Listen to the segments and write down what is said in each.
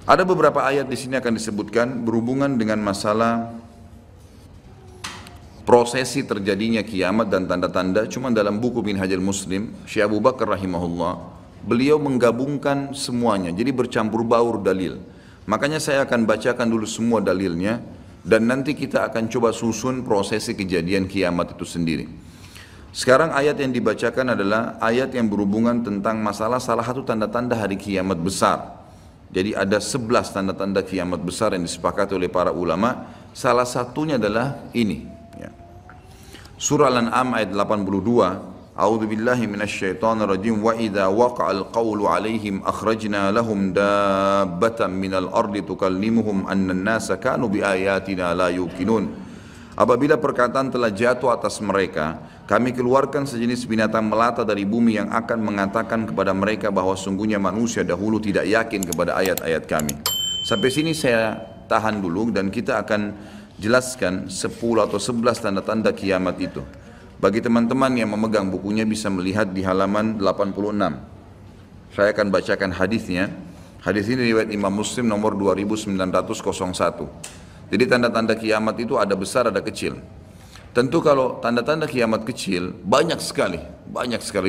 Ada beberapa ayat di sini akan disebutkan berhubungan dengan masalah prosesi terjadinya kiamat dan tanda-tanda. Cuma dalam buku Minhajul Muslim, Syekh Abu Bakar rahimahullah, beliau menggabungkan semuanya, jadi bercampur baur dalil. Makanya saya akan bacakan dulu semua dalilnya, dan nanti kita akan coba susun prosesi kejadian kiamat itu sendiri. Sekarang ayat yang dibacakan adalah ayat yang berhubungan tentang masalah salah satu tanda-tanda hari kiamat besar. Jadi ada 11 tanda-tanda kiamat besar yang disepakati oleh para ulama. Salah satunya adalah ini. Ya. Surah Al-An'am ayat 82. A'udzu billahi minasyaitonir rajim. Wa idza waqa'al qawlu 'alaihim akhrajna lahum dabbatan minal ardi tukallimuhum anna an-nasa kanu biayatina la yuqinun. Apabila perkataan telah jatuh atas mereka, kami keluarkan sejenis binatang melata dari bumi yang akan mengatakan kepada mereka bahwa sungguhnya manusia dahulu tidak yakin kepada ayat-ayat kami. Sampai sini saya tahan dulu dan kita akan jelaskan 10 atau 11 tanda-tanda kiamat itu. Bagi teman-teman yang memegang bukunya bisa melihat di halaman 86. Saya akan bacakan hadisnya. Hadis ini riwayat Imam Muslim nomor 2901. Jadi tanda-tanda kiamat itu ada besar ada kecil. Tentu kalau tanda-tanda kiamat kecil banyak sekali.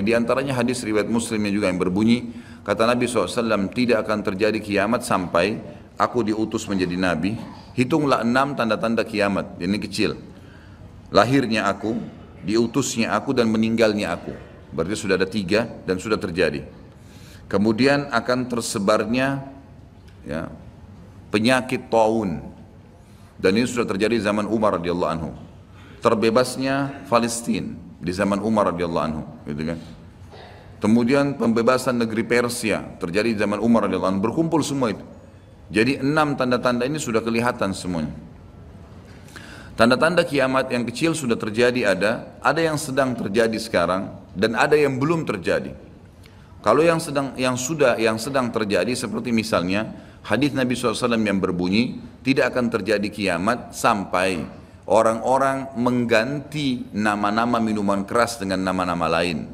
Di antaranya hadis riwayat Muslimnya juga yang berbunyi, kata Nabi SAW, tidak akan terjadi kiamat sampai aku diutus menjadi Nabi. Hitunglah 6 tanda-tanda kiamat, ini kecil. Lahirnya aku, diutusnya aku, dan meninggalnya aku. Berarti sudah ada 3 dan sudah terjadi. Kemudian akan tersebarnya ya, penyakit taun. Dan ini sudah terjadi di zaman Umar radhiyallahu anhu. Terbebasnya Palestina di zaman Umar radhiyallahu anhu, gitu kan. Kemudian pembebasan negeri Persia terjadi di zaman Umar radhiyallahu anhu. Berkumpul semua itu. Jadi 6 tanda-tanda ini sudah kelihatan semuanya. Tanda-tanda kiamat yang kecil sudah terjadi, ada yang sedang terjadi sekarang dan ada yang belum terjadi. Kalau yang sedang terjadi seperti misalnya hadis Nabi SAW yang berbunyi, tidak akan terjadi kiamat sampai orang-orang mengganti nama-nama minuman keras dengan nama-nama lain.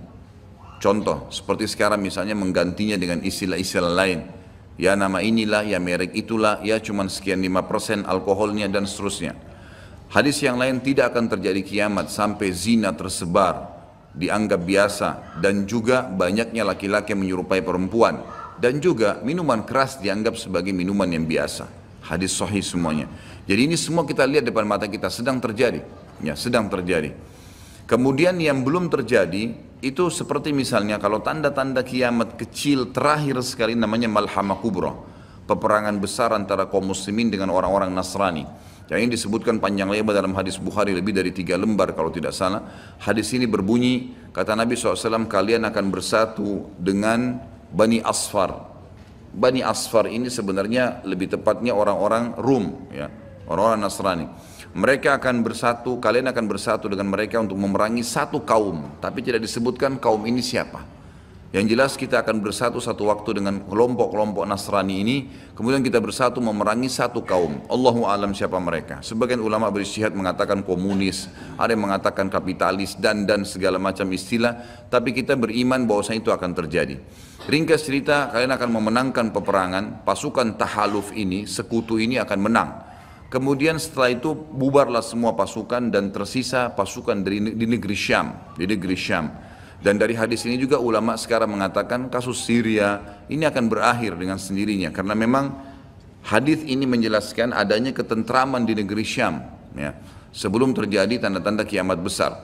Contoh, seperti sekarang misalnya menggantinya dengan istilah-istilah lain. Ya nama inilah, ya merek itulah, ya cuman sekian 5% alkoholnya dan seterusnya. Hadis yang lain, tidak akan terjadi kiamat sampai zina tersebar, dianggap biasa, dan juga banyaknya laki-laki yang menyerupai perempuan. Dan juga minuman keras dianggap sebagai minuman yang biasa. Hadis sahih semuanya. Jadi ini semua kita lihat depan mata kita sedang terjadi. Ya, sedang terjadi. Kemudian yang belum terjadi itu seperti misalnya kalau tanda-tanda kiamat kecil terakhir sekali namanya Malhamah Kubra. Peperangan besar antara kaum muslimin dengan orang-orang Nasrani. Yang ini disebutkan panjang lebar dalam hadis Bukhari lebih dari 3 lembar kalau tidak salah. Hadis ini berbunyi, kata Nabi SAW, kalian akan bersatu dengan Bani Asfar. Bani Asfar ini sebenarnya lebih tepatnya orang-orang Rum, ya, orang-orang Nasrani. Mereka akan bersatu, kalian akan bersatu dengan mereka untuk memerangi satu kaum, tapi tidak disebutkan kaum ini siapa. Yang jelas kita akan bersatu satu waktu dengan kelompok-kelompok Nasrani ini, kemudian kita bersatu memerangi satu kaum. Allahu alam siapa mereka. Sebagian ulama berijtihad mengatakan komunis, ada yang mengatakan kapitalis dan segala macam istilah, tapi kita beriman bahwasanya itu akan terjadi. Ringkas cerita, kalian akan memenangkan peperangan, pasukan tahaluf ini, sekutu ini akan menang. Kemudian setelah itu bubarlah semua pasukan dan tersisa pasukan di negeri Syam. Dan dari hadis ini juga ulama sekarang mengatakan kasus Syria ini akan berakhir dengan sendirinya, karena memang hadis ini menjelaskan adanya ketentraman di negeri Syam, ya, sebelum terjadi tanda-tanda kiamat besar.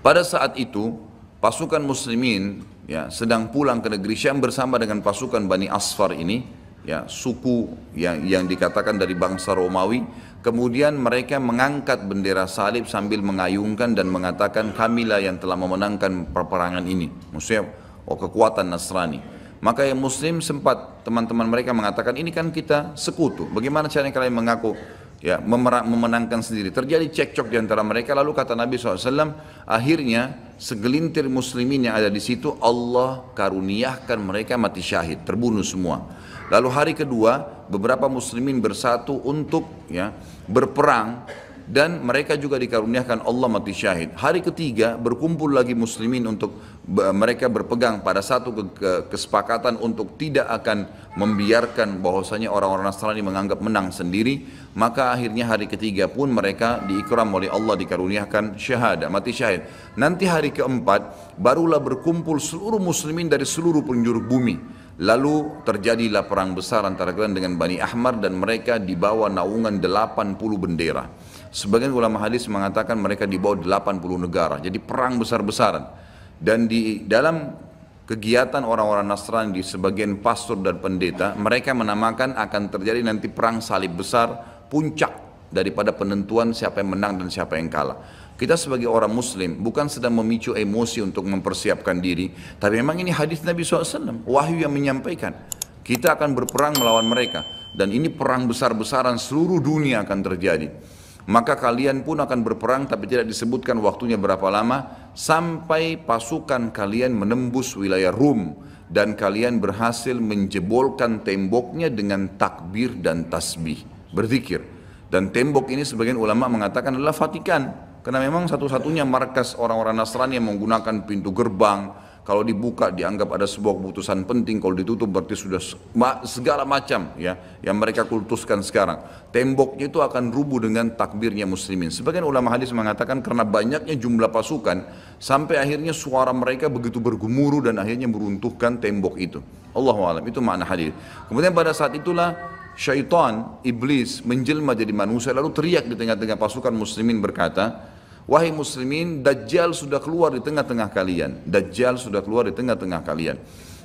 Pada saat itu pasukan muslimin, ya, sedang pulang ke negeri Syam bersama dengan pasukan Bani Asfar ini, ya, suku yang dikatakan dari bangsa Romawi. Kemudian mereka mengangkat bendera salib sambil mengayungkan dan mengatakan, kamilah yang telah memenangkan peperangan ini. Maksudnya kekuatan Nasrani. Maka yang muslim sempat teman-teman mereka mengatakan, ini kan kita sekutu, bagaimana caranya kalian mengaku ya memenangkan sendiri. Terjadi cekcok di antara mereka. Lalu kata Nabi SAW, akhirnya segelintir muslimin yang ada di situ Allah karuniakan mereka mati syahid, terbunuh semua. Lalu hari kedua beberapa muslimin bersatu untuk ya berperang dan mereka juga dikaruniakan Allah mati syahid. Hari ketiga berkumpul lagi muslimin untuk mereka berpegang pada satu kesepakatan untuk tidak akan membiarkan bahwasanya orang-orang Nasrani menganggap menang sendiri. Maka akhirnya hari ketiga pun mereka diikram oleh Allah, dikaruniakan syahadah, mati syahid. Nanti hari keempat barulah berkumpul seluruh muslimin dari seluruh penjuru bumi. Lalu terjadilah perang besar antara kalian dengan Bani Ahmar, dan mereka dibawa naungan 80 bendera. Sebagian ulama hadis mengatakan mereka dibawa 80 negara. Jadi perang besar-besaran. Dan di dalam kegiatan orang-orang Nasrani, di sebagian pastor dan pendeta, mereka menamakan akan terjadi nanti perang salib besar, puncak daripada penentuan siapa yang menang dan siapa yang kalah. Kita sebagai orang muslim bukan sedang memicu emosi untuk mempersiapkan diri, tapi memang ini hadis Nabi SAW, wahyu yang menyampaikan kita akan berperang melawan mereka, dan ini perang besar-besaran seluruh dunia akan terjadi. Maka kalian pun akan berperang, tapi tidak disebutkan waktunya berapa lama, sampai pasukan kalian menembus wilayah Rum dan kalian berhasil menjebolkan temboknya dengan takbir dan tasbih, berzikir. Dan tembok ini sebagian ulama mengatakan adalah Vatikan, karena memang satu-satunya markas orang-orang Nasrani yang menggunakan pintu gerbang. Kalau dibuka dianggap ada sebuah keputusan penting, kalau ditutup berarti sudah segala macam ya yang mereka kultuskan sekarang. Temboknya itu akan rubuh dengan takbirnya muslimin. Sebagian ulama hadis mengatakan karena banyaknya jumlah pasukan sampai akhirnya suara mereka begitu bergemuruh dan akhirnya meruntuhkan tembok itu. Allahu a'lam, itu makna hadis. Kemudian pada saat itulah syaitan, iblis menjelma jadi manusia, lalu teriak di tengah-tengah pasukan muslimin berkata, wahai muslimin, Dajjal sudah keluar di tengah-tengah kalian. Dajjal sudah keluar di tengah-tengah kalian.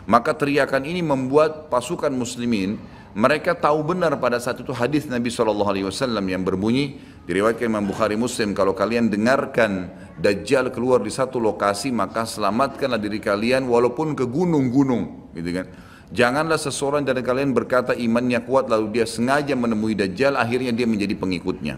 Maka teriakan ini membuat pasukan muslimin, mereka tahu benar pada saat itu hadis Nabi SAW yang berbunyi, diriwayatkan Imam Bukhari Muslim, kalau kalian dengarkan Dajjal keluar di satu lokasi, maka selamatkanlah diri kalian walaupun ke gunung-gunung, gitu kan. Janganlah seseorang dari kalian berkata imannya kuat lalu dia sengaja menemui Dajjal, akhirnya dia menjadi pengikutnya.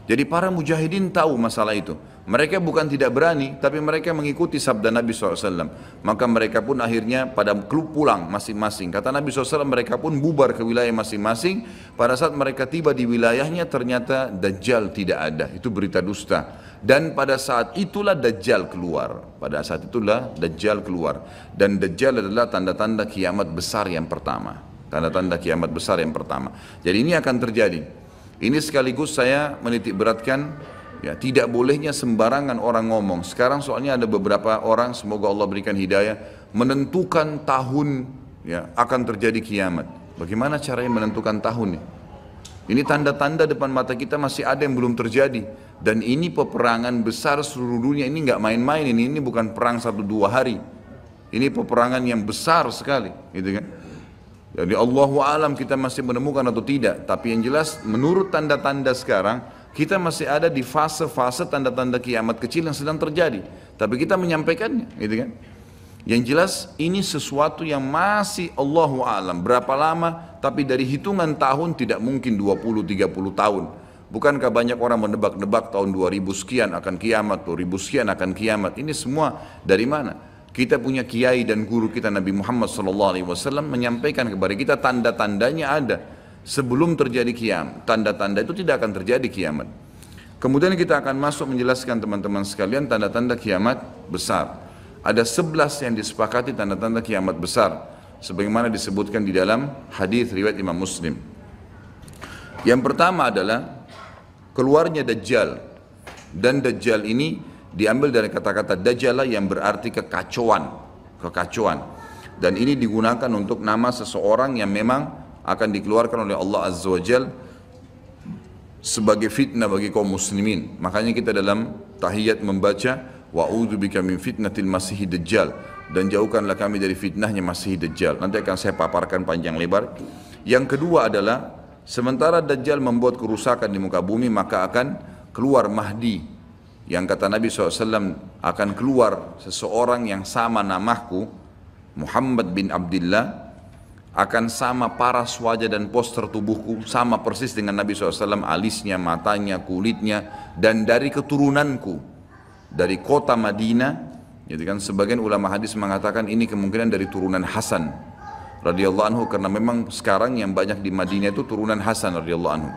Jadi para mujahidin tahu masalah itu. Mereka bukan tidak berani, tapi mereka mengikuti sabda Nabi SAW. Maka mereka pun akhirnya pada pulang masing-masing. Kata Nabi SAW, mereka pun bubar ke wilayah masing-masing. Pada saat mereka tiba di wilayahnya, ternyata Dajjal tidak ada. Itu berita dusta. Dan pada saat itulah Dajjal keluar. Pada saat itulah Dajjal keluar. Dan Dajjal adalah tanda-tanda kiamat besar yang pertama. Tanda-tanda kiamat besar yang pertama. Jadi ini akan terjadi. Ini sekaligus saya menitik beratkan, ya, tidak bolehnya sembarangan orang ngomong. Sekarang soalnya ada beberapa orang, semoga Allah berikan hidayah, menentukan tahun ya akan terjadi kiamat. Bagaimana caranya menentukan tahun? Ini tanda-tanda depan mata kita masih ada yang belum terjadi. Dan ini peperangan besar seluruh dunia, ini nggak main-main, ini bukan perang 1-2 hari. Ini peperangan yang besar sekali, gitu kan? Jadi Allahu alam kita masih menemukan atau tidak, tapi yang jelas menurut tanda-tanda sekarang kita masih ada di fase-fase tanda-tanda kiamat kecil yang sedang terjadi, tapi kita menyampaikannya, gitu kan? Yang jelas ini sesuatu yang masih Allahu alam berapa lama, tapi dari hitungan tahun tidak mungkin 20-30 tahun. Bukankah banyak orang menebak-nebak tahun 2000 sekian akan kiamat, 2000 sekian akan kiamat? Ini semua dari mana? Kita punya kiai dan guru kita Nabi Muhammad SAW menyampaikan kepada kita tanda-tandanya ada sebelum terjadi kiamat. Tanda-tanda itu tidak akan terjadi kiamat. Kemudian kita akan masuk menjelaskan teman-teman sekalian tanda-tanda kiamat besar. Ada 11 yang disepakati tanda-tanda kiamat besar, sebagaimana disebutkan di dalam hadis riwayat Imam Muslim. Yang pertama adalah keluarnya Dajjal, dan Dajjal ini diambil dari kata-kata Dajjala yang berarti kekacauan. Dan ini digunakan untuk nama seseorang yang memang akan dikeluarkan oleh Allah Azza wa Jal sebagai fitnah bagi kaum muslimin. Makanya kita dalam tahiyat membaca wa'udzubika min fitnatil masih dajjal, dan jauhkanlah kami dari fitnahnya masih dajjal. Nanti akan saya paparkan panjang lebar. Yang kedua adalah sementara Dajjal membuat kerusakan di muka bumi, maka akan keluar Mahdi, yang kata Nabi SAW akan keluar seseorang yang sama namaku, Muhammad bin Abdullah, akan sama paras wajah dan poster tubuhku, sama persis dengan Nabi SAW, alisnya, matanya, kulitnya, dan dari keturunanku, dari kota Madinah. Jadi kan sebagian ulama hadis mengatakan ini kemungkinan dari turunan Hasan radhiyallahu anhu, karena memang sekarang yang banyak di Madinah itu turunan Hasan radhiyallahu anhu.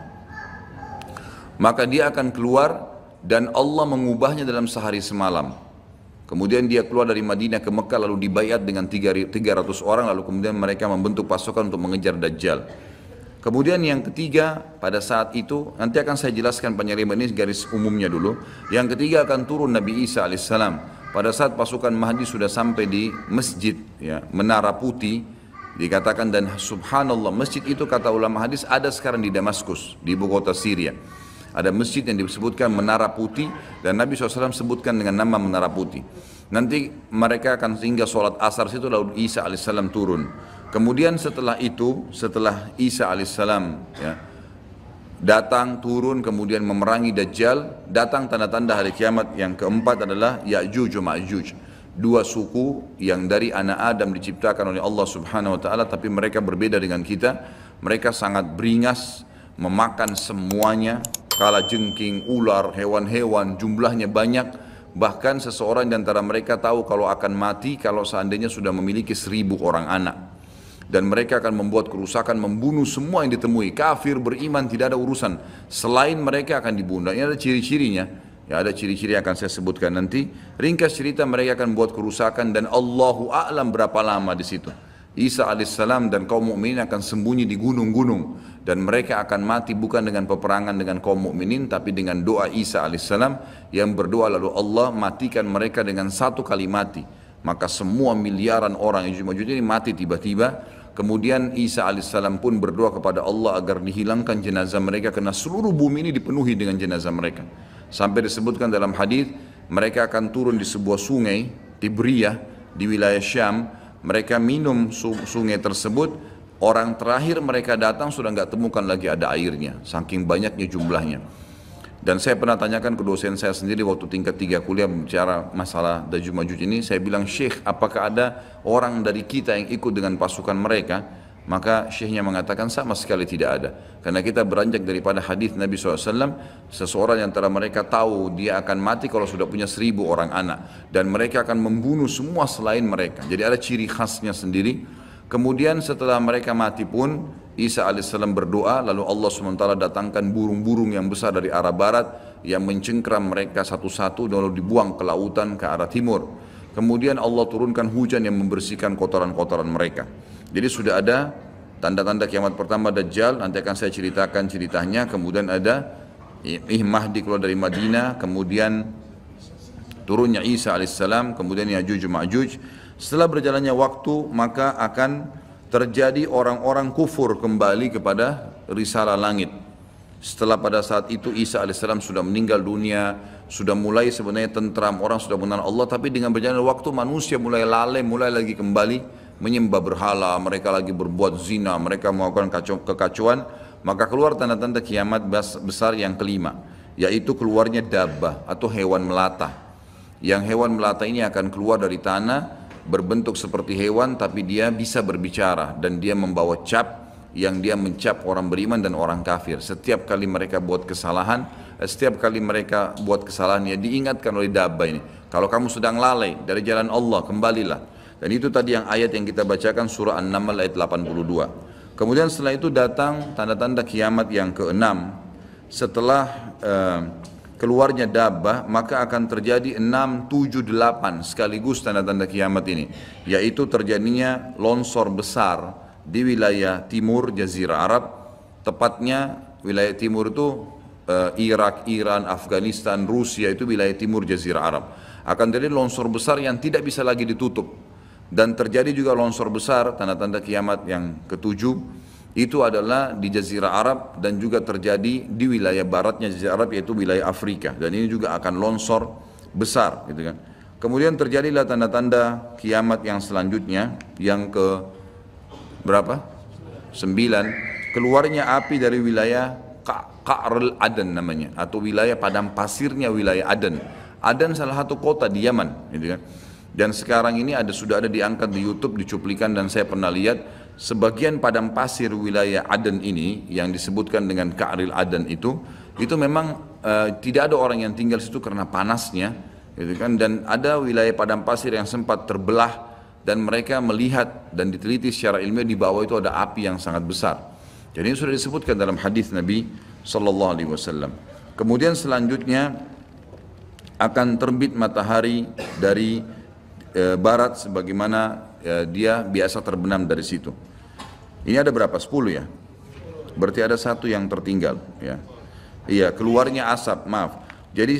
maka dia akan keluar dan Allah mengubahnya dalam sehari semalam. Kemudian dia keluar dari Madinah ke Mekah lalu dibayat dengan 300 orang, lalu kemudian mereka membentuk pasukan untuk mengejar Dajjal. Kemudian yang ketiga, pada saat itu, nanti akan saya jelaskan penyelidikan ini garis umumnya dulu. Yang ketiga akan turun Nabi Isa alaihissalam. Pada saat pasukan Mahdi sudah sampai di masjid, ya, Menara Putih, dikatakan, dan subhanallah, masjid itu kata ulama hadis ada sekarang di Damaskus, di ibu kota Syria. Ada masjid yang disebutkan Menara Putih dan Nabi SAW sebutkan dengan nama Menara Putih. Nanti mereka akan singgah sholat asar situ lalu Isa alaihissalam turun. Kemudian setelah itu, setelah Isa alaihissalam ya, datang turun kemudian memerangi Dajjal, datang tanda-tanda hari kiamat. Yang keempat adalah Ya'juj wa Ma'juj. Dua suku yang dari anak Adam diciptakan oleh Allah Subhanahu wa taala, tapi mereka berbeda dengan kita. Mereka sangat beringas, memakan semuanya, kala jengking, ular, hewan-hewan, jumlahnya banyak. Bahkan seseorang di antara mereka tahu kalau akan mati kalau seandainya sudah memiliki 1000 orang anak. Dan mereka akan membuat kerusakan, membunuh semua yang ditemui. Kafir, beriman, tidak ada urusan. Selain mereka akan dibunuh. Ini ada ciri-cirinya. Ya, ada ciri-ciri yang akan saya sebutkan nanti. Ringkas cerita, mereka akan buat kerusakan dan Allahu a'lam berapa lama di situ. Isa alaihissalam dan kaum mukminin akan sembunyi di gunung-gunung dan mereka akan mati bukan dengan peperangan dengan kaum mukminin tapi dengan doa Isa alaihissalam yang berdoa lalu Allah matikan mereka dengan satu kali mati. Maka semua miliaran orang yang Ya'juj ini mati tiba-tiba. Kemudian Isa alaihissalam pun berdoa kepada Allah agar dihilangkan jenazah mereka karena seluruh bumi ini dipenuhi dengan jenazah mereka. Sampai disebutkan dalam hadis mereka akan turun di sebuah sungai Tibriyah di wilayah Syam. Mereka minum sungai tersebut, orang terakhir mereka datang sudah nggak temukan lagi ada airnya, saking banyaknya jumlahnya. Dan saya pernah tanyakan ke dosen saya sendiri waktu tingkat 3 kuliah bicara masalah Ya'juj Ma'juj ini, saya bilang, Syekh, apakah ada orang dari kita yang ikut dengan pasukan mereka? Maka syekhnya mengatakan sama sekali tidak ada. Karena kita beranjak daripada hadis Nabi SAW, seseorang yang antara mereka tahu dia akan mati kalau sudah punya 1000 orang anak. Dan mereka akan membunuh semua selain mereka. Jadi ada ciri khasnya sendiri. Kemudian setelah mereka mati pun, Isa alaihissalam berdoa, lalu Allah SWT datangkan burung-burung yang besar dari arah barat, yang mencengkram mereka satu-satu, lalu dibuang ke lautan ke arah timur. Kemudian Allah turunkan hujan yang membersihkan kotoran-kotoran mereka. Jadi sudah ada tanda-tanda kiamat pertama Dajjal, nanti akan saya ceritakan ceritanya. Kemudian ada Mahdi keluar dari Madinah, kemudian turunnya Isa alaihissalam, kemudian Ya'juj Ma'juj. Setelah berjalannya waktu maka akan terjadi orang-orang kufur kembali kepada risalah langit. Setelah pada saat itu Isa alaihissalam sudah meninggal dunia, sudah mulai sebenarnya tentram, orang sudah mengenal Allah, tapi dengan berjalannya waktu manusia mulai lalai, mulai lagi kembali menyembah berhala, mereka lagi berbuat zina, mereka melakukan kekacauan, maka keluar tanda-tanda kiamat besar yang kelima, yaitu keluarnya dabbah atau hewan melata. Yang hewan melata ini akan keluar dari tanah, berbentuk seperti hewan, tapi dia bisa berbicara, dan dia membawa cap, yang dia mencap orang beriman dan orang kafir. Setiap kali mereka buat kesalahan, ya diingatkan oleh dabbah ini, kalau kamu sedang lalai dari jalan Allah, kembalilah. Dan itu tadi yang ayat yang kita bacakan surah An-Naml ayat 82. Kemudian setelah itu datang tanda-tanda kiamat yang keenam. Setelah keluarnya dabbah, maka akan terjadi 6, 7, 8 sekaligus tanda-tanda kiamat ini. Yaitu terjadinya longsor besar di wilayah timur Jazirah Arab. Tepatnya wilayah timur itu Irak, Iran, Afghanistan, Rusia, itu wilayah timur Jazirah Arab. Akan terjadi longsor besar yang tidak bisa lagi ditutup. Dan terjadi juga longsor besar, tanda-tanda kiamat yang ketujuh, itu adalah di Jazirah Arab dan juga terjadi di wilayah baratnya Jazirah Arab, yaitu wilayah Afrika. Dan ini juga akan longsor besar, gitu kan. Kemudian terjadilah tanda-tanda kiamat yang selanjutnya, yang ke berapa? 9. Keluarnya api dari wilayah Ka'rul Aden namanya, atau wilayah padang pasirnya wilayah Aden. Aden salah satu kota di Yaman, gitu kan. Dan sekarang ini sudah ada diangkat di YouTube, dicuplikan, dan saya pernah lihat sebagian padang pasir wilayah Aden ini yang disebutkan dengan Ka'ril Aden itu memang tidak ada orang yang tinggal situ karena panasnya, gitu kan. Dan ada wilayah padang pasir yang sempat terbelah dan mereka melihat dan diteliti secara ilmiah di bawah itu ada api yang sangat besar. Jadi ini sudah disebutkan dalam hadis Nabi Sallallahu Alaihi Wasallam. Kemudian selanjutnya akan terbit matahari dari barat sebagaimana dia biasa terbenam dari situ. Ini ada berapa? 10 ya? Berarti ada satu yang tertinggal ya. Iya, keluarnya asap, maaf. Jadi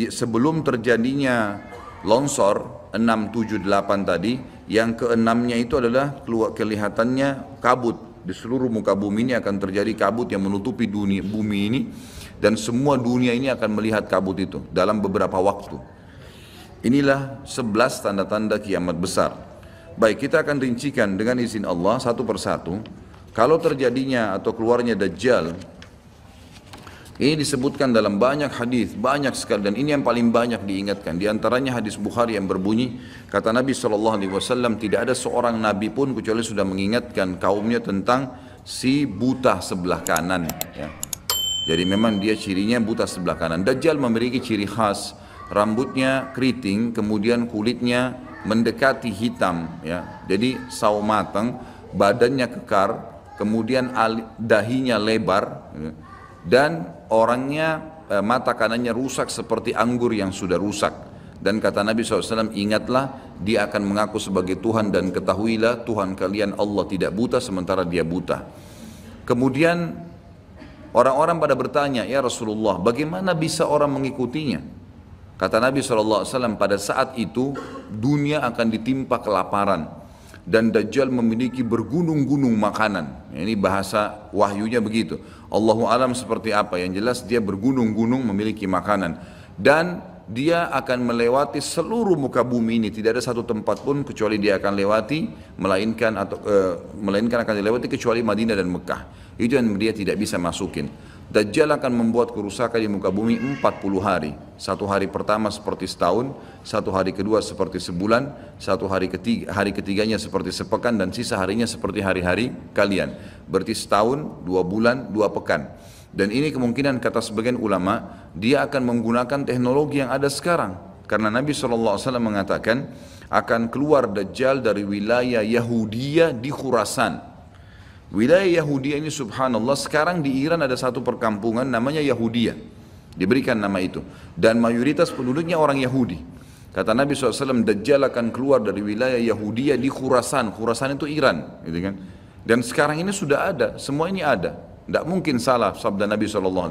sebelum terjadinya longsor 6, 7, 8 tadi, yang keenamnya itu adalah kelihatannya kabut. Di seluruh muka bumi ini akan terjadi kabut yang menutupi bumi ini, dan semua dunia ini akan melihat kabut itu dalam beberapa waktu. Inilah 11 tanda-tanda kiamat besar. Baik, kita akan rincikan dengan izin Allah satu persatu. Kalau terjadinya atau keluarnya Dajjal, ini disebutkan dalam banyak hadis, banyak sekali, dan ini yang paling banyak diingatkan. Di antaranya hadis Bukhari yang berbunyi, kata Nabi SAW, tidak ada seorang Nabi pun kecuali sudah mengingatkan kaumnya tentang si buta sebelah kanan. Ya. Jadi memang dia cirinya buta sebelah kanan. Dajjal memiliki ciri khas, rambutnya keriting, kemudian kulitnya mendekati hitam. Ya. Jadi sawo matang, badannya kekar, kemudian dahinya lebar, ya. Dan orangnya mata kanannya rusak seperti anggur yang sudah rusak. Dan kata Nabi SAW, ingatlah dia akan mengaku sebagai Tuhan, dan ketahuilah Tuhan kalian Allah tidak buta sementara dia buta. Kemudian orang-orang pada bertanya, ya Rasulullah, bagaimana bisa orang mengikutinya? Kata Nabi SAW, pada saat itu dunia akan ditimpa kelaparan, dan Dajjal memiliki bergunung-gunung makanan. Ini bahasa wahyunya begitu. Allahu alam seperti apa, yang jelas dia bergunung-gunung memiliki makanan, dan dia akan melewati seluruh muka bumi ini. Tidak ada satu tempat pun kecuali dia akan lewati, melainkan akan dilewati kecuali Madinah dan Mekah. Itu yang dia tidak bisa masukin. Dajjal akan membuat kerusakan di muka bumi 40 hari. Satu hari pertama seperti setahun, satu hari kedua seperti sebulan, satu hari ketiganya seperti sepekan, dan sisa harinya seperti hari-hari kalian. Berarti setahun, 2 bulan, 2 pekan. Dan ini kemungkinan kata sebagian ulama, dia akan menggunakan teknologi yang ada sekarang. Karena Nabi SAW mengatakan akan keluar Dajjal dari wilayah Yahudiyah di Khurasan. Wilayah Yahudi ini subhanallah, sekarang di Iran ada satu perkampungan namanya Yahudiyah, diberikan nama itu, dan mayoritas penduduknya orang Yahudi. Kata Nabi SAW, Dajjal akan keluar dari wilayah Yahudiyah di Khurasan. Khurasan itu Iran, gitu kan? Dan sekarang ini sudah ada, semua ini ada. Tidak mungkin salah sabda Nabi SAW.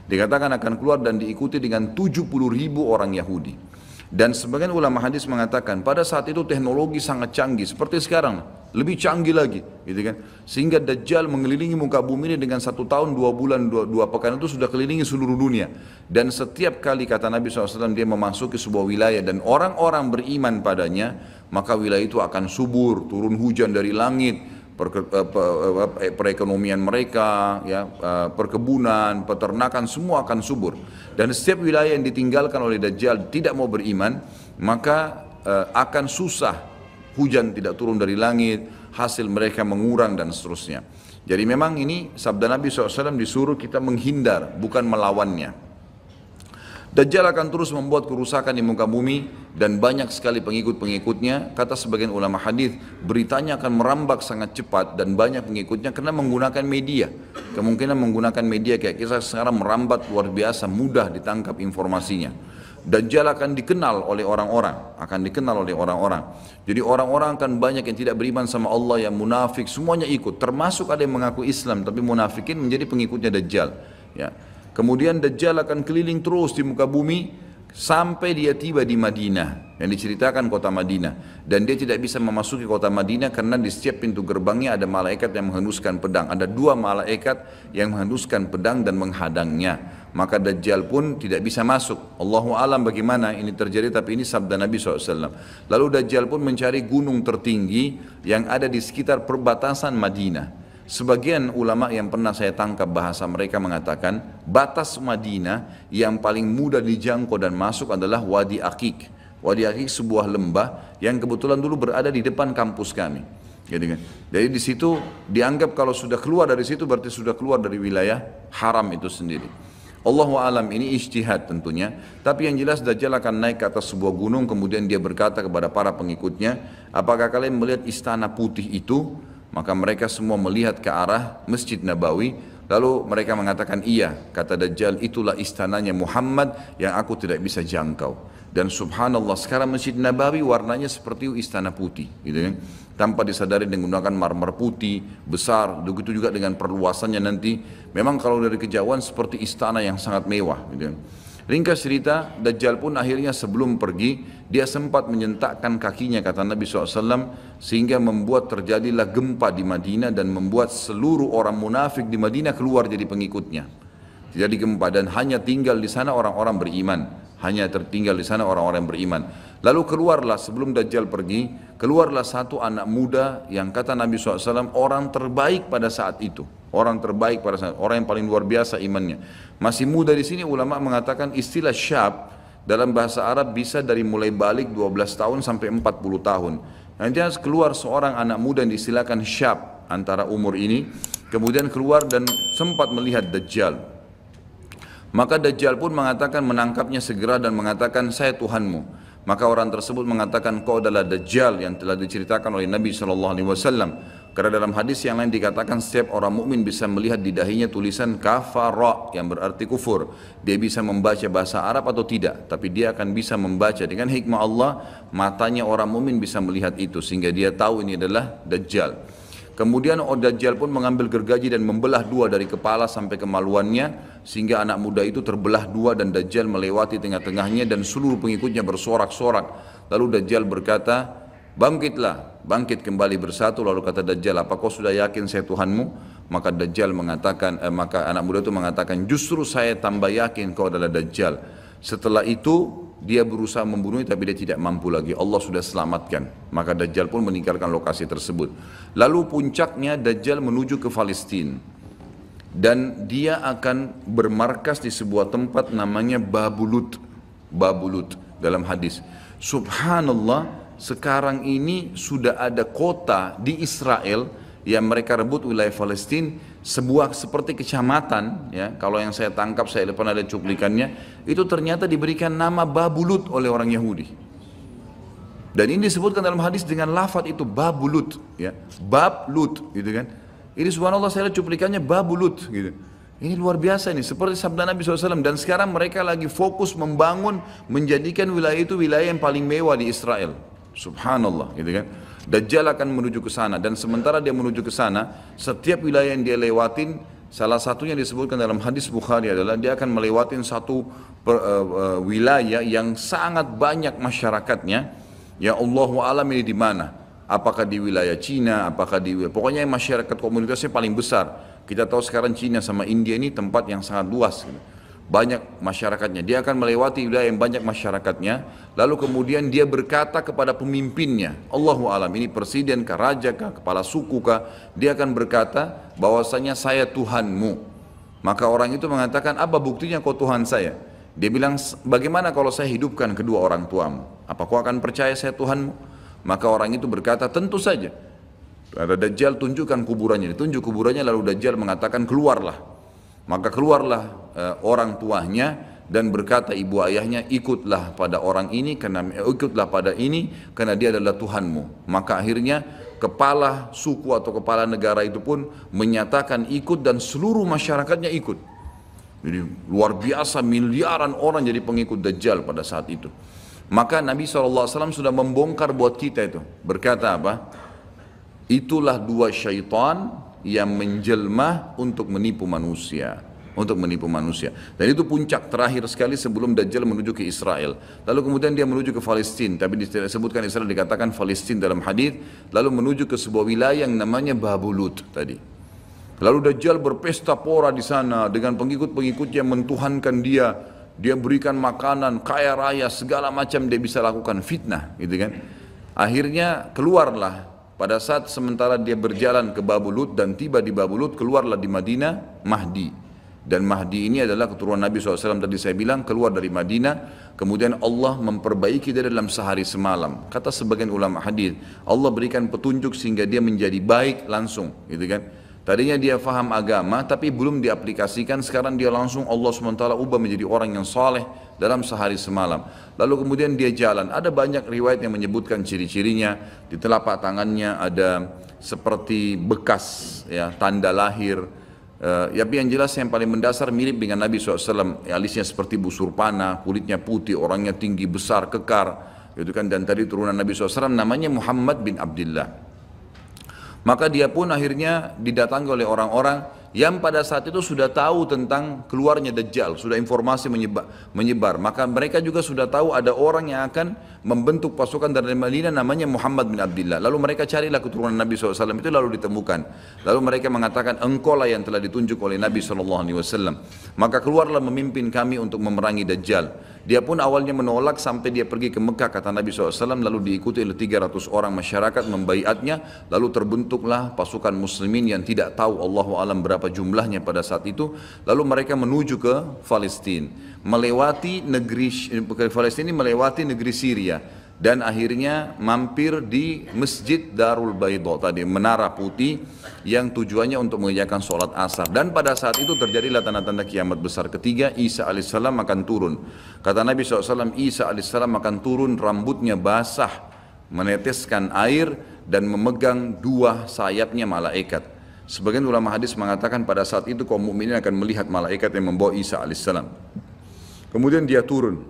Dikatakan akan keluar dan diikuti dengan 70.000 orang Yahudi. Dan sebagian ulama hadis mengatakan pada saat itu teknologi sangat canggih seperti sekarang, lebih canggih lagi, gitu kan? Sehingga Dajjal mengelilingi muka bumi ini dengan 1 tahun 2 bulan 2 pekan itu sudah kelilingi seluruh dunia. Dan setiap kali kata Nabi SAW dia memasuki sebuah wilayah dan orang-orang beriman padanya, maka wilayah itu akan subur, turun hujan dari langit. Perekonomian mereka, ya, perkebunan, peternakan, semua akan subur. Dan setiap wilayah yang ditinggalkan oleh Dajjal tidak mau beriman, maka akan susah, hujan tidak turun dari langit, hasil mereka mengurang dan seterusnya. Jadi memang ini sabda Nabi SAW, disuruh kita menghindar, bukan melawannya. Dajjal akan terus membuat kerusakan di muka bumi dan banyak sekali pengikut-pengikutnya. Kata sebagian ulama hadis, beritanya akan merambak sangat cepat dan banyak pengikutnya karena menggunakan media. Kemungkinan menggunakan media kayak kisah sekarang merambat luar biasa, mudah ditangkap informasinya. Dajjal akan dikenal oleh orang-orang, Jadi orang-orang akan banyak yang tidak beriman sama Allah, yang munafik, semuanya ikut. Termasuk ada yang mengaku Islam tapi munafikin menjadi pengikutnya Dajjal. Ya. Kemudian Dajjal akan keliling terus di muka bumi sampai dia tiba di Madinah, yang diceritakan kota Madinah. Dan dia tidak bisa memasuki kota Madinah karena di setiap pintu gerbangnya ada malaikat yang menghunuskan pedang. Ada 2 malaikat yang menghunuskan pedang dan menghadangnya. Maka Dajjal pun tidak bisa masuk. Allahu alam bagaimana ini terjadi, tapi ini sabda Nabi SAW. Lalu Dajjal pun mencari gunung tertinggi yang ada di sekitar perbatasan Madinah. Sebagian ulama yang pernah saya tangkap bahasa mereka mengatakan batas Madinah yang paling mudah dijangkau dan masuk adalah Wadi Aqiq. Wadi Aqiq sebuah lembah yang kebetulan dulu berada di depan kampus kami. Jadi di situ dianggap kalau sudah keluar dari situ berarti sudah keluar dari wilayah haram itu sendiri. Allahu alam, ini ijtihad tentunya. Tapi yang jelas Dajjal akan naik ke atas sebuah gunung, kemudian dia berkata kepada para pengikutnya, apakah kalian melihat istana putih itu? Maka mereka semua melihat ke arah Masjid Nabawi, Lalu mereka mengatakan, iya, kata Dajjal, itulah istananya Muhammad yang aku tidak bisa jangkau. Dan subhanallah, sekarang Masjid Nabawi warnanya seperti istana putih, gitu kan? Tanpa disadari dengan menggunakan marmer putih, besar, begitu juga dengan perluasannya nanti. Memang kalau dari kejauhan seperti istana yang sangat mewah, gitu kan? Ringkas cerita, Dajjal pun akhirnya sebelum pergi, dia sempat menyentakkan kakinya, kata Nabi SAW, sehingga membuat terjadilah gempa di Madinah dan membuat seluruh orang munafik di Madinah keluar jadi pengikutnya. Jadi gempa dan hanya tinggal di sana orang-orang beriman. Hanya tertinggal di sana orang-orang beriman. Lalu keluarlah sebelum Dajjal pergi, keluarlah satu anak muda yang kata Nabi SAW orang terbaik pada saat itu. Orang terbaik pada saat, orang yang paling luar biasa imannya. Masih muda di sini ulama mengatakan istilah syab dalam bahasa Arab bisa dari mulai balik 12 tahun sampai 40 tahun. Nanti keluar seorang anak muda yang diistilahkan syab antara umur ini, kemudian keluar dan sempat melihat Dajjal. Maka Dajjal pun mengatakan, menangkapnya segera dan mengatakan, saya Tuhanmu. Maka orang tersebut mengatakan, kau adalah Dajjal yang telah diceritakan oleh Nabi SAW. Karena dalam hadis yang lain dikatakan setiap orang mukmin bisa melihat di dahinya tulisan kafara yang berarti kufur. Dia bisa membaca bahasa Arab atau tidak, tapi dia akan bisa membaca dengan hikmah Allah. Matanya orang mukmin bisa melihat itu sehingga dia tahu ini adalah Dajjal. Kemudian Dajjal pun mengambil gergaji dan membelah dua dari kepala sampai kemaluannya sehingga anak muda itu terbelah dua dan Dajjal melewati tengah-tengahnya dan seluruh pengikutnya bersorak-sorak. Lalu Dajjal berkata, bangkitlah, bangkit kembali bersatu. Lalu kata Dajjal, apa kau sudah yakin saya Tuhanmu? Maka Dajjal mengatakan, maka anak muda itu mengatakan, justru saya tambah yakin kau adalah Dajjal. Setelah itu dia berusaha membunuhnya tapi dia tidak mampu lagi. Allah sudah selamatkan. Maka Dajjal pun meninggalkan lokasi tersebut. Lalu puncaknya Dajjal menuju ke Palestina. Dan dia akan bermarkas di sebuah tempat namanya Babulut. Babulut dalam hadis. Subhanallah, sekarang ini sudah ada kota di Israel yang mereka rebut wilayah Palestina, sebuah seperti kecamatan, ya, kalau yang saya tangkap, saya pernah ada cuplikannya, itu ternyata diberikan nama Babulut oleh orang Yahudi. Dan ini disebutkan dalam hadis dengan lafaz itu Babulut, ya, Bablut, gitu kan. Ini subhanallah saya lihat cuplikannya Babulut, gitu. Ini luar biasa ini, seperti sabda Nabi SAW. Dan sekarang mereka lagi fokus membangun, menjadikan wilayah itu wilayah yang paling mewah di Israel. Subhanallah, gitu kan. Dajjal akan menuju ke sana dan sementara dia menuju ke sana, setiap wilayah yang dia lewatin, salah satunya disebutkan dalam hadis Bukhari adalah dia akan melewatin satu wilayah yang sangat banyak masyarakatnya. Ya Allahu alam ini di mana? Apakah di wilayah Cina? Apakah di pokoknya masyarakat komunitasnya paling besar. Kita tahu sekarang Cina sama India ini tempat yang sangat luas. Gitu. Banyak masyarakatnya, dia akan melewati wilayah yang banyak masyarakatnya, lalu kemudian dia berkata kepada pemimpinnya, Allahu alam, ini presiden kah, raja kah, kepala suku kah, dia akan berkata bahwasanya saya Tuhanmu. Maka orang itu mengatakan, apa buktinya kau Tuhan saya? Dia bilang, bagaimana kalau saya hidupkan kedua orang tuamu? Apa kau akan percaya saya Tuhanmu? Maka orang itu berkata, tentu saja. Ada Dajjal, tunjukkan kuburannya, ditunjuk kuburannya, lalu Dajjal mengatakan, keluarlah. Maka keluarlah orang tuanya dan berkata ibu ayahnya, ikutlah pada orang ini karena ikutlah pada ini karena dia adalah Tuhanmu. Maka akhirnya kepala suku atau kepala negara itu pun menyatakan ikut dan seluruh masyarakatnya ikut. Jadi luar biasa, miliaran orang jadi pengikut Dajjal pada saat itu. Maka Nabi SAW sudah membongkar buat kita itu. Berkata apa? Itulah dua syaitan yang menjelma untuk menipu manusia, dan itu puncak terakhir sekali sebelum Dajjal menuju ke Israel. Lalu kemudian dia menuju ke Palestina, tapi disebutkan Israel, dikatakan Palestina dalam hadis. Lalu menuju ke sebuah wilayah yang namanya Babulut tadi. Lalu Dajjal berpesta pora di sana dengan pengikut-pengikutnya, mentuhankan dia berikan makanan kaya raya, segala macam dia bisa lakukan, fitnah, gitu kan. Akhirnya keluarlah. Pada saat sementara dia berjalan ke Babulut dan tiba di Babulut, keluarlah di Madinah Mahdi. Dan Mahdi ini adalah keturunan Nabi SAW tadi saya bilang, keluar dari Madinah. Kemudian Allah memperbaiki dia dalam sehari semalam. Kata sebagian ulama hadis, Allah berikan petunjuk sehingga dia menjadi baik langsung, gitu kan. Tadinya dia faham agama tapi belum diaplikasikan, sekarang dia langsung Allah SWT ubah menjadi orang yang saleh dalam sehari semalam. Lalu kemudian dia jalan, ada banyak riwayat yang menyebutkan ciri-cirinya. Di telapak tangannya ada seperti bekas, ya, tanda lahir. Tapi yang jelas yang paling mendasar mirip dengan Nabi SAW, alisnya seperti busur panah, kulitnya putih, orangnya tinggi, besar, kekar, gitu kan. Dan tadi turunan Nabi SAW namanya Muhammad bin Abdullah. Maka dia pun akhirnya didatangi oleh orang-orang yang pada saat itu sudah tahu tentang keluarnya Dajjal, sudah informasi menyebar. Maka mereka juga sudah tahu ada orang yang akan membentuk pasukan dari Madinah namanya Muhammad bin Abdullah. Lalu mereka carilah keturunan Nabi SAW itu, lalu ditemukan. Lalu mereka mengatakan, engkau lah yang telah ditunjuk oleh Nabi SAW. Maka keluarlah memimpin kami untuk memerangi Dajjal. Dia pun awalnya menolak sampai dia pergi ke Mekah, kata Nabi SAW, lalu diikuti oleh 300 orang masyarakat membaiatnya, lalu terbentuklah pasukan muslimin yang tidak tahu Allahu alam berapa jumlahnya pada saat itu. Lalu mereka menuju ke Palestina, melewati negeri Palestina, melewati negeri Syria, dan akhirnya mampir di Masjid Darul Baidha tadi, menara putih yang tujuannya untuk mengerjakan sholat asar. Dan pada saat itu terjadilah tanda-tanda kiamat besar ketiga, Isa alaihissalam akan turun. Kata Nabi SAW, Isa alaihissalam akan turun, rambutnya basah, meneteskan air, dan memegang dua sayapnya malaikat. Sebagian ulama hadis mengatakan pada saat itu kaum mukminin akan melihat malaikat yang membawa Isa alaihissalam. Kemudian dia turun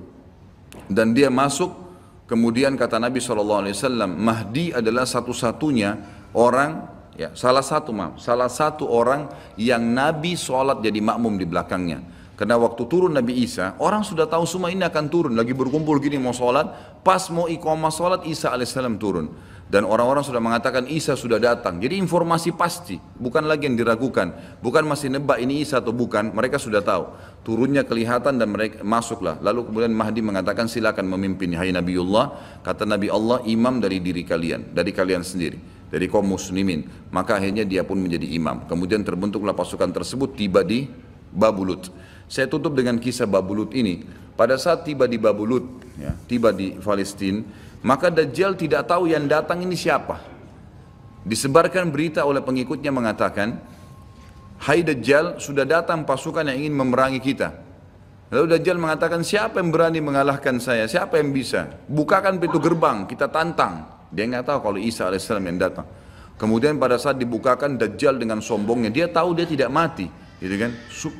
dan dia masuk. Kemudian kata Nabi SAW, Mahdi adalah satu-satunya orang, ya, salah satu orang yang Nabi sholat jadi makmum di belakangnya. Karena waktu turun Nabi Isa, orang sudah tahu semua ini akan turun, lagi berkumpul gini mau sholat, pas mau iqamah sholat Isa alaihissalam turun. Dan orang-orang sudah mengatakan Isa sudah datang. Jadi informasi pasti, bukan lagi yang diragukan, bukan masih nebak ini Isa atau bukan, mereka sudah tahu. Turunnya kelihatan dan mereka masuklah. Lalu kemudian Mahdi mengatakan, silakan memimpin hai Nabiullah. Kata Nabi Allah, imam dari diri kalian, dari kalian sendiri, dari kaum muslimin. Maka akhirnya dia pun menjadi imam. Kemudian terbentuklah pasukan tersebut, tiba di Babulut. Saya tutup dengan kisah Babulut ini. Pada saat tiba di Babulut, ya, tiba di Palestina, maka Dajjal tidak tahu yang datang ini siapa. Disebarkan berita oleh pengikutnya mengatakan, hai Dajjal, sudah datang pasukan yang ingin memerangi kita. Lalu Dajjal mengatakan, siapa yang berani mengalahkan saya? Siapa yang bisa? Bukakan pintu gerbang, kita tantang. Dia nggak tahu kalau Isa alaihissalam yang datang. Kemudian pada saat dibukakan, Dajjal dengan sombongnya, dia tahu dia tidak mati, gitu kan?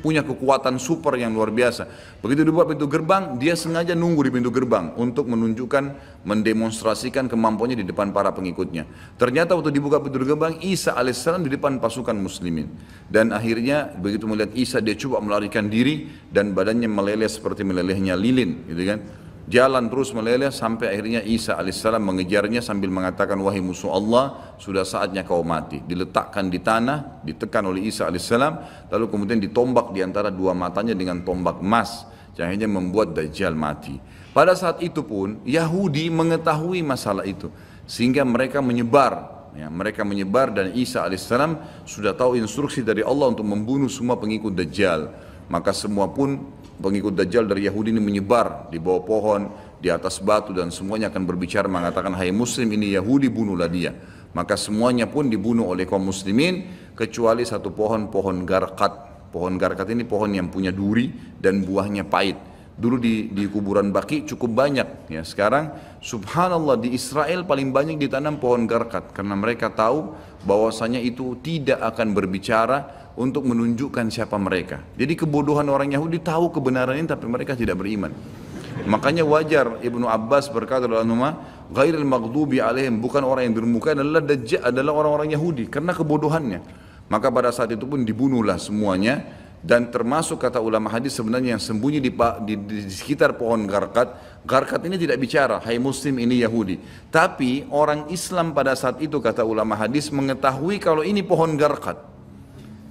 Punya kekuatan super yang luar biasa. Begitu dibuka pintu gerbang, dia sengaja nunggu di pintu gerbang untuk menunjukkan, mendemonstrasikan kemampuannya di depan para pengikutnya. Ternyata waktu dibuka pintu gerbang, Isa alaihissalam di depan pasukan muslimin. Dan akhirnya begitu melihat Isa, dia coba melarikan diri dan badannya meleleh seperti melelehnya lilin, gitu kan? Jalan terus meleleh sampai akhirnya Isa alaihissalam mengejarnya sambil mengatakan, wahai musuh Allah, sudah saatnya kau mati. Diletakkan di tanah, ditekan oleh Isa alaihissalam, lalu kemudian ditombak di antara dua matanya dengan tombak emas, yang akhirnya membuat Dajjal mati. Pada saat itu pun Yahudi mengetahui masalah itu, sehingga mereka menyebar. Ya, mereka menyebar dan Isa alaihissalam sudah tahu instruksi dari Allah untuk membunuh semua pengikut Dajjal. Maka semua pun pengikut Dajjal dari Yahudi ini menyebar di bawah pohon, di atas batu, dan semuanya akan berbicara mengatakan, hai muslim, ini Yahudi, bunuhlah dia. Maka semuanya pun dibunuh oleh kaum muslimin kecuali satu pohon, pohon garkat. Pohon garkat ini pohon yang punya duri dan buahnya pahit. Dulu di kuburan Baqi cukup banyak, ya. Sekarang subhanallah di Israel paling banyak ditanam pohon garkat karena mereka tahu bahwasanya itu tidak akan berbicara untuk menunjukkan siapa mereka. Jadi kebodohan orang Yahudi tahu kebenaran ini tapi mereka tidak beriman. Makanya wajar Ibnu Abbas berkata dalam nama ghairil maghdubi alaihim, bukan orang yang durmuka adalah Dajjal, adalah orang-orang Yahudi karena kebodohannya. Maka pada saat itu pun dibunuhlah semuanya. Dan termasuk kata ulama hadis sebenarnya yang sembunyi di sekitar pohon garkat. Garkat ini tidak bicara, hai muslim ini Yahudi. Tapi orang Islam pada saat itu kata ulama hadis mengetahui kalau ini pohon garkat.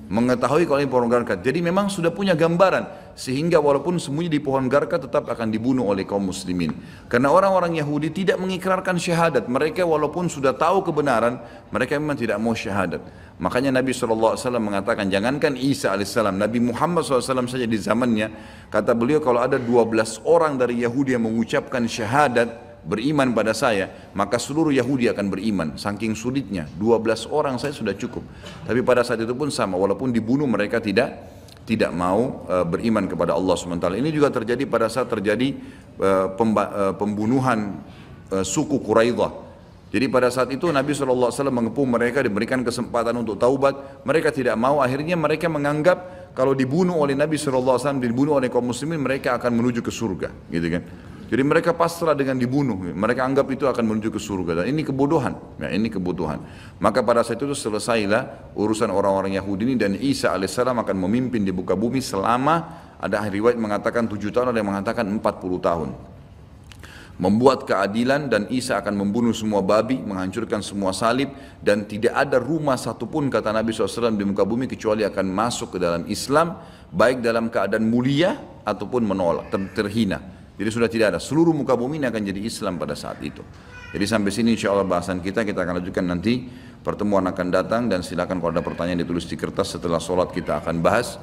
Mengetahui kalau ini pohon garkat. Jadi memang sudah punya gambaran. Sehingga walaupun sembunyi di pohon garkat tetap akan dibunuh oleh kaum muslimin. Karena orang-orang Yahudi tidak mengikrarkan syahadat. Mereka walaupun sudah tahu kebenaran, mereka memang tidak mau syahadat. Makanya Nabi SAW mengatakan, jangankan Isa alaihissalam, Nabi Muhammad SAW saja di zamannya, kata beliau kalau ada 12 orang dari Yahudi yang mengucapkan syahadat, beriman pada saya, maka seluruh Yahudi akan beriman. Saking sulitnya, 12 orang saya sudah cukup. Tapi pada saat itu pun sama, walaupun dibunuh mereka tidak mau beriman kepada Allah SWT. Ini juga terjadi pada saat terjadi pembunuhan suku Quraidah Jadi pada saat itu Nabi SAW mengepung mereka, diberikan kesempatan untuk taubat. Mereka tidak mau, akhirnya mereka menganggap kalau dibunuh oleh Nabi SAW, dibunuh oleh kaum muslimin, mereka akan menuju ke surga, gitu kan. Jadi mereka pasrah dengan dibunuh, mereka anggap itu akan menuju ke surga. Dan ini kebodohan, ya, ini kebodohan. Maka pada saat itu selesailah urusan orang-orang Yahudi ini, dan Isa alaihissalam akan memimpin di muka bumi selama, ada riwayat mengatakan 7 tahun, ada yang mengatakan 40 tahun. Membuat keadilan, dan Isa akan membunuh semua babi, menghancurkan semua salib, dan tidak ada rumah satupun kata Nabi SAW di muka bumi kecuali akan masuk ke dalam Islam, baik dalam keadaan mulia ataupun menolak, terhina. Jadi sudah tidak ada, seluruh muka bumi ini akan jadi Islam pada saat itu. Jadi sampai sini insya Allah bahasan kita akan lanjutkan nanti, pertemuan akan datang, dan silakan kalau ada pertanyaan ditulis di kertas, setelah sholat kita akan bahas.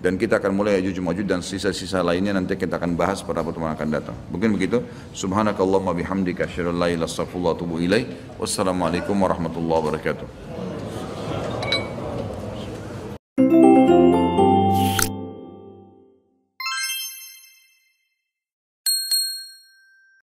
Dan kita akan mulai Ya'juj Ma'juj dan sisa-sisa lainnya nanti kita akan bahas pada pertemuan akan datang. Mungkin begitu. Subhanakallahumma bihamdika asyhadu an la ilaha illa anta astaghfiruka wa atubu ilaik. Wassalamualaikum warahmatullahi wabarakatuh.